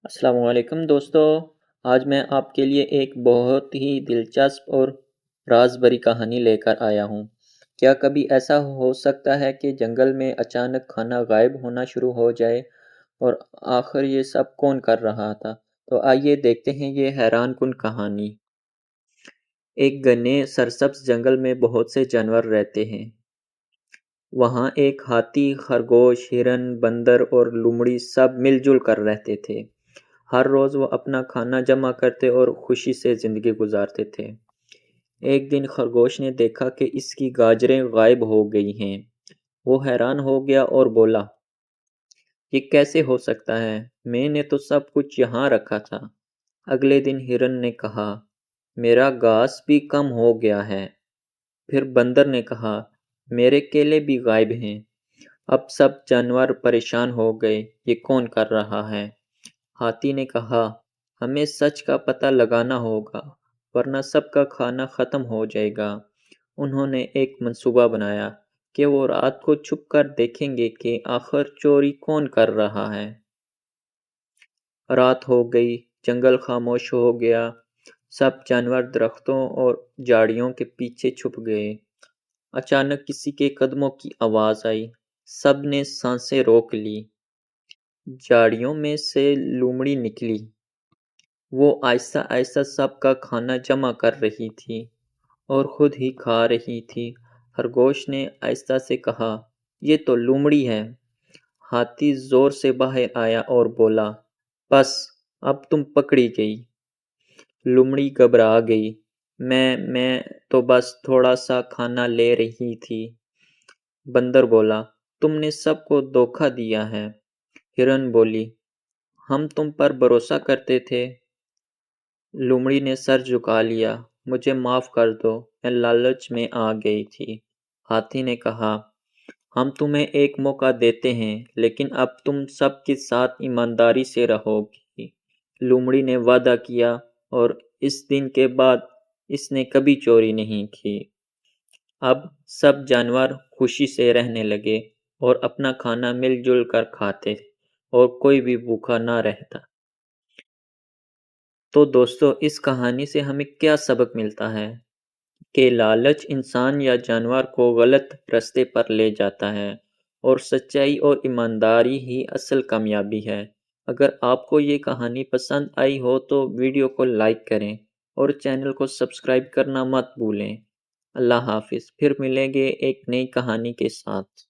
السلام علیکم دوستو، آج میں آپ کے لیے ایک بہت ہی دلچسپ اور راز بھری کہانی لے کر آیا ہوں۔ کیا کبھی ایسا ہو سکتا ہے کہ جنگل میں اچانک کھانا غائب ہونا شروع ہو جائے اور آخر یہ سب کون کر رہا تھا؟ تو آئیے دیکھتے ہیں یہ حیران کن کہانی۔ ایک گھنے سرسبز جنگل میں بہت سے جانور رہتے ہیں۔ وہاں ایک ہاتھی، خرگوش، ہرن، بندر اور لومڑی سب مل جل کر رہتے تھے۔ ہر روز وہ اپنا کھانا جمع کرتے اور خوشی سے زندگی گزارتے تھے۔ ایک دن خرگوش نے دیکھا کہ اس کی گاجریں غائب ہو گئی ہیں۔ وہ حیران ہو گیا اور بولا، یہ کیسے ہو سکتا ہے؟ میں نے تو سب کچھ یہاں رکھا تھا۔ اگلے دن ہرن نے کہا، میرا گھاس بھی کم ہو گیا ہے۔ پھر بندر نے کہا، میرے کیلے بھی غائب ہیں۔ اب سب جانور پریشان ہو گئے، یہ کون کر رہا ہے؟ ہاتھی نے کہا، ہمیں سچ کا پتہ لگانا ہوگا ورنہ سب کا کھانا ختم ہو جائے گا۔ انہوں نے ایک منصوبہ بنایا کہ وہ رات کو چھپ کر دیکھیں گے کہ آخر چوری کون کر رہا ہے۔ رات ہو گئی، جنگل خاموش ہو گیا، سب جانور درختوں اور جھاڑیوں کے پیچھے چھپ گئے۔ اچانک کسی کے قدموں کی آواز آئی، سب نے سانسیں روک لی۔ جھاڑیوں میں سے لومڑی نکلی۔ وہ آہستہ آہستہ سب کا کھانا جمع کر رہی تھی اور خود ہی کھا رہی تھی۔ خرگوش نے آہستہ سے کہا، یہ تو لومڑی ہے۔ ہاتھی زور سے باہر آیا اور بولا، بس اب تم پکڑی گئی۔ لومڑی گھبرا گئی، میں تو بس تھوڑا سا کھانا لے رہی تھی۔ بندر بولا، تم نے سب کو دھوکہ دیا ہے۔ ہرن بولی، ہم تم پر بھروسہ کرتے تھے۔ لومڑی نے سر جھکا لیا، مجھے معاف کر دو، میں لالچ میں آ گئی تھی۔ ہاتھی نے کہا، ہم تمہیں ایک موقع دیتے ہیں لیکن اب تم سب کے ساتھ ایمانداری سے رہو گی۔ لومڑی نے وعدہ کیا اور اس دن کے بعد اس نے کبھی چوری نہیں کی۔ اب سب جانور خوشی سے رہنے لگے اور اپنا کھانا مل جل کر کھاتے اور کوئی بھی بھوکا نہ رہتا۔ تو دوستو، اس کہانی سے ہمیں کیا سبق ملتا ہے؟ کہ لالچ انسان یا جانور کو غلط راستے پر لے جاتا ہے اور سچائی اور ایمانداری ہی اصل کامیابی ہے۔ اگر آپ کو یہ کہانی پسند آئی ہو تو ویڈیو کو لائک کریں اور چینل کو سبسکرائب کرنا مت بھولیں۔ اللہ حافظ، پھر ملیں گے ایک نئی کہانی کے ساتھ۔